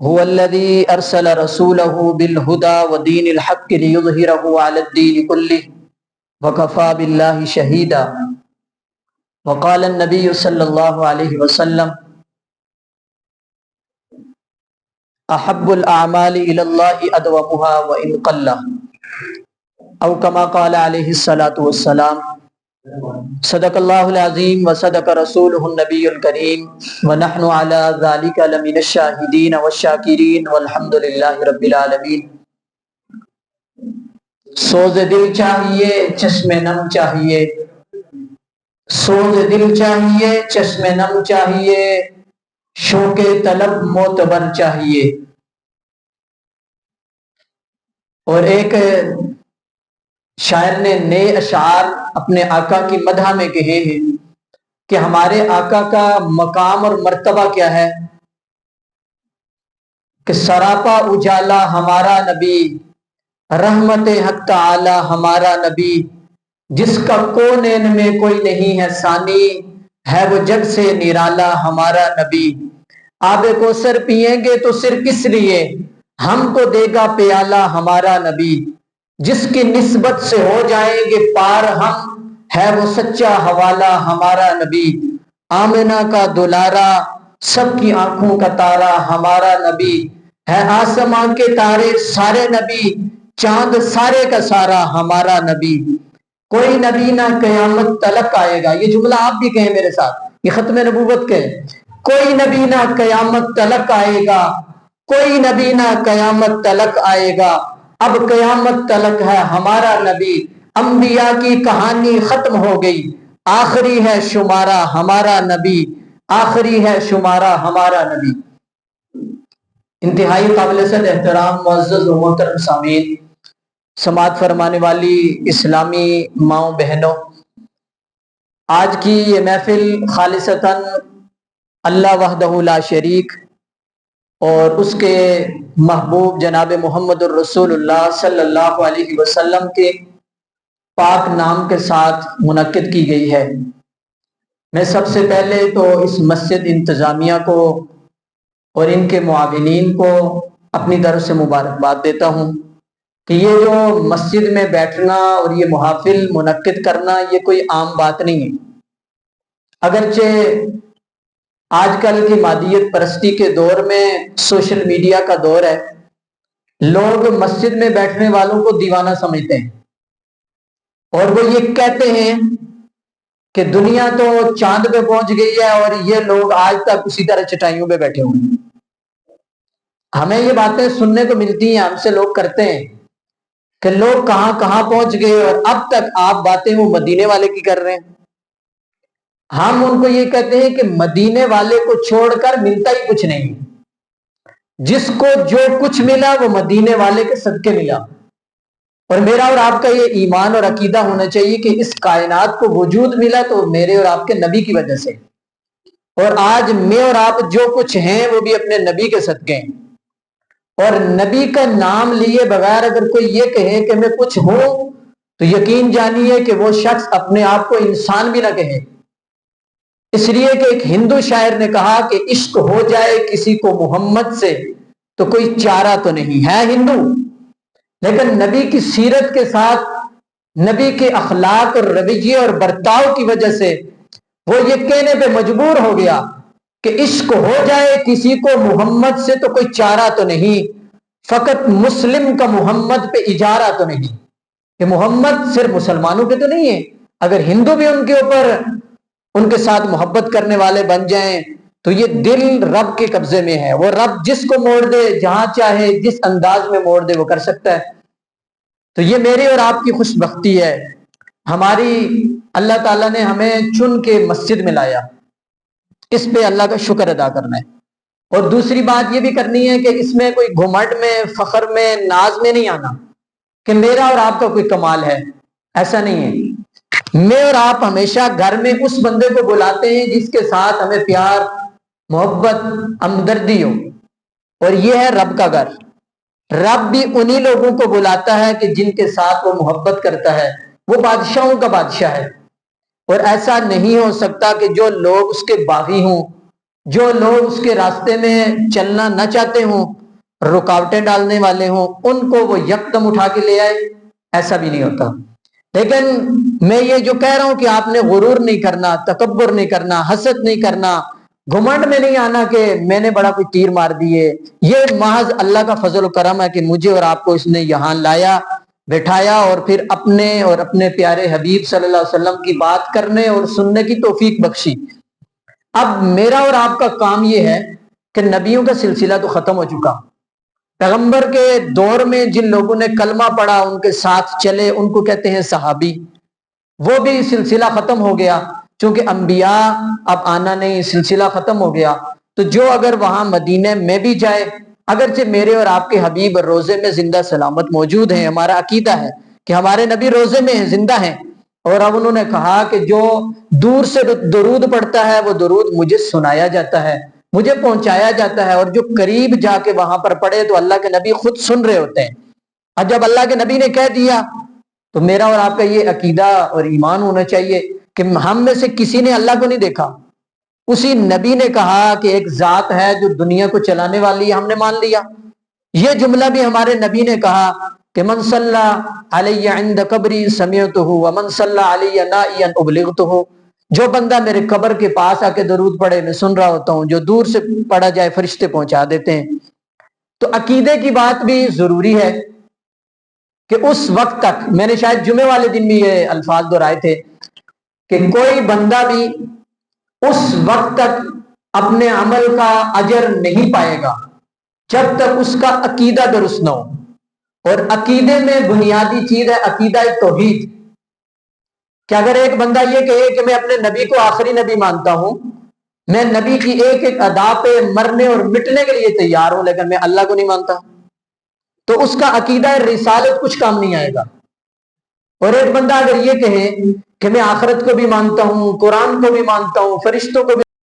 هو الذي أرسل رسوله بالهدى ودين الحق ليظهره على الدين كله وكفى بالله شهيدا وقال النبي صلى الله عليه وسلم أحب الأعمال إلى الله أدومها وإن قل أو كما قال عليه الصلاة والسلام صدق اللہ العظیم وصدق رسولہ النبی الکریم ونحن على ذلك لمن الشاہدین والشاکرین والحمد للہ رب العالمین۔ سوز دل چاہیے چشم نم چاہیے، سوز دل چاہیے چشم نم چاہیے، شوق طلب معتبر چاہیے۔ اور ایک شاعر نے نئے اشعار اپنے آقا کی مدح میں کہے ہیں کہ ہمارے آقا کا مقام اور مرتبہ کیا ہے کہ سراپا اجالا ہمارا نبی، رحمت حق تعالی ہمارا نبی، جس کا کونین میں کوئی نہیں ہے ثانی، ہے وہ جگ سے نرالا ہمارا نبی۔ آب کوثر پئیں گے تو صرف اس لیے ہم کو دے گا پیالہ ہمارا نبی، جس کی نسبت سے ہو جائیں گے پار ہم، ہے وہ سچا حوالہ ہمارا نبی۔ آمنہ کا دلارا سب کی آنکھوں کا تارا ہمارا نبی، ہے آسمان کے تارے سارے نبی، چاند سارے کا سارا ہمارا نبی۔ کوئی نبی نہ قیامت تلک آئے گا، یہ جملہ آپ بھی کہیں میرے ساتھ، یہ ختم نبوت کے، کوئی نبی نہ قیامت تلک آئے گا، کوئی نبی نہ قیامت تلک آئے گا، اب قیامت تلک ہے ہمارا نبی۔ انبیاء کی کہانی ختم ہو گئی، آخری ہے شمارہ ہمارا نبی، آخری ہے شمارہ ہمارا نبی۔ انتہائی قابل صد احترام معزز و محترم سامعین، سماعت فرمانے والی اسلامی ماؤں بہنوں، آج کی یہ محفل خالصتاً اللہ وحدہ لا شریک اور اس کے محبوب جناب محمد الرسول اللہ صلی اللہ علیہ وسلم کے پاک نام کے ساتھ منعقد کی گئی ہے۔ میں سب سے پہلے تو اس مسجد انتظامیہ کو اور ان کے معاونین کو اپنی طرف سے مبارکباد دیتا ہوں کہ یہ جو مسجد میں بیٹھنا اور یہ محافل منعقد کرنا یہ کوئی عام بات نہیں ہے۔ اگرچہ آج کل کی مادیت پرستی کے دور میں سوشل میڈیا کا دور ہے، لوگ مسجد میں بیٹھنے والوں کو دیوانہ سمجھتے ہیں اور وہ یہ کہتے ہیں کہ دنیا تو چاند پہ پہنچ گئی ہے اور یہ لوگ آج تک اسی طرح چٹائیوں پہ بیٹھے ہوئے ہیں۔ ہمیں یہ باتیں سننے کو ملتی ہیں، ہم سے لوگ کرتے ہیں کہ لوگ کہاں کہاں پہنچ گئے اور اب تک آپ باتیں وہ مدینے والے کی کر رہے ہیں۔ ہم ان کو یہ کہتے ہیں کہ مدینے والے کو چھوڑ کر ملتا ہی کچھ نہیں، جس کو جو کچھ ملا وہ مدینے والے کے صدقے ملا۔ اور میرا اور آپ کا یہ ایمان اور عقیدہ ہونا چاہیے کہ اس کائنات کو وجود ملا تو میرے اور آپ کے نبی کی وجہ سے، اور آج میں اور آپ جو کچھ ہیں وہ بھی اپنے نبی کے صدقے ہیں۔ اور نبی کا نام لیے بغیر اگر کوئی یہ کہے کہ میں کچھ ہوں تو یقین جانیے کہ وہ شخص اپنے آپ کو انسان بھی نہ کہے۔ اس لیے کہ ایک ہندو شاعر نے کہا کہ عشق ہو جائے کسی کو محمد سے تو کوئی چارہ تو نہیں ہے ہندو، لیکن نبی کی سیرت کے ساتھ نبی کے اخلاق اور رویے اور برتاؤ کی وجہ سے وہ یہ کہنے پہ مجبور ہو گیا کہ عشق ہو جائے کسی کو محمد سے تو کوئی چارہ تو نہیں، فقط مسلم کا محمد پہ اجارہ تو نہیں، کہ محمد صرف مسلمانوں کے تو نہیں ہے، اگر ہندو بھی ان کے اوپر ان کے ساتھ محبت کرنے والے بن جائیں تو یہ دل رب کے قبضے میں ہے، وہ رب جس کو موڑ دے جہاں چاہے جس انداز میں موڑ دے وہ کر سکتا ہے۔ تو یہ میری اور آپ کی خوش بختی ہے، ہماری اللہ تعالیٰ نے ہمیں چن کے مسجد میں لایا، اس پہ اللہ کا شکر ادا کرنا ہے۔ اور دوسری بات یہ بھی کرنی ہے کہ اس میں کوئی گھمنڈ میں فخر میں ناز میں نہیں آنا کہ میرا اور آپ کا کوئی کمال ہے، ایسا نہیں ہے۔ میں اور آپ ہمیشہ گھر میں اس بندے کو بلاتے ہیں جس کے ساتھ ہمیں پیار محبت ہمدردی ہو، اور یہ ہے رب کا گھر۔ رب بھی انہی لوگوں کو بلاتا ہے کہ جن کے ساتھ وہ محبت کرتا ہے، وہ بادشاہوں کا بادشاہ ہے، اور ایسا نہیں ہو سکتا کہ جو لوگ اس کے باغی ہوں جو لوگ اس کے راستے میں چلنا نہ چاہتے ہوں، رکاوٹیں ڈالنے والے ہوں، ان کو وہ یکدم اٹھا کے لے آئے، ایسا بھی نہیں ہوتا۔ لیکن میں یہ جو کہہ رہا ہوں کہ آپ نے غرور نہیں کرنا، تکبر نہیں کرنا، حسد نہیں کرنا، گھمنڈ میں نہیں آنا کہ میں نے بڑا کوئی تیر مار دیے، یہ محض اللہ کا فضل و کرم ہے کہ مجھے اور آپ کو اس نے یہاں لایا، بٹھایا، اور پھر اپنے اور اپنے پیارے حبیب صلی اللہ علیہ وسلم کی بات کرنے اور سننے کی توفیق بخشی۔ اب میرا اور آپ کا کام یہ ہے کہ نبیوں کا سلسلہ تو ختم ہو چکا، پیغمبر کے دور میں جن لوگوں نے کلمہ پڑھا، ان کے ساتھ چلے، ان کو کہتے ہیں صحابی، وہ بھی سلسلہ ختم ہو گیا، چونکہ انبیاء اب آنا نہیں، سلسلہ ختم ہو گیا۔ تو جو اگر وہاں مدینے میں بھی جائے، اگرچہ میرے اور آپ کے حبیب روزے میں زندہ سلامت موجود ہیں، ہمارا عقیدہ ہے کہ ہمارے نبی روزے میں ہیں، زندہ ہیں، اور اب انہوں نے کہا کہ جو دور سے درود پڑھتا ہے وہ درود مجھے سنایا جاتا ہے، مجھے پہنچایا جاتا ہے، اور جو قریب جا کے وہاں پر پڑھے تو اللہ کے نبی خود سن رہے ہوتے ہیں۔ اور جب اللہ کے نبی نے کہہ دیا تو میرا اور آپ کا یہ عقیدہ اور ایمان ہونا چاہیے کہ ہم میں سے کسی نے اللہ کو نہیں دیکھا، اسی نبی نے کہا کہ ایک ذات ہے جو دنیا کو چلانے والی ہے، ہم نے مان لیا۔ یہ جملہ بھی ہمارے نبی نے کہا کہ من صلی علی عند قبری سمعتہ ومن صلی علی نائیا ابلغتہ، جو بندہ میرے قبر کے پاس آ کے درود پڑھے میں سن رہا ہوتا ہوں، جو دور سے پڑھا جائے فرشتے پہنچا دیتے ہیں۔ تو عقیدے کی بات بھی ضروری ہے کہ اس وقت تک، میں نے شاید جمعے والے دن بھی یہ الفاظ دہرائے تھے کہ کوئی بندہ بھی اس وقت تک اپنے عمل کا اجر نہیں پائے گا جب تک اس کا عقیدہ درست نہ ہو، اور عقیدے میں بنیادی چیز ہے عقیدہ توحید، کہ اگر ایک بندہ یہ کہے کہ میں اپنے نبی کو آخری نبی مانتا ہوں، میں نبی کی ایک ایک ادا پہ مرنے اور مٹنے کے لیے تیار ہوں، لیکن میں اللہ کو نہیں مانتا، تو اس کا عقیدہ رسالت کچھ کام نہیں آئے گا۔ اور ایک بندہ اگر یہ کہے کہ میں آخرت کو بھی مانتا ہوں، قرآن کو بھی مانتا ہوں، فرشتوں کو بھی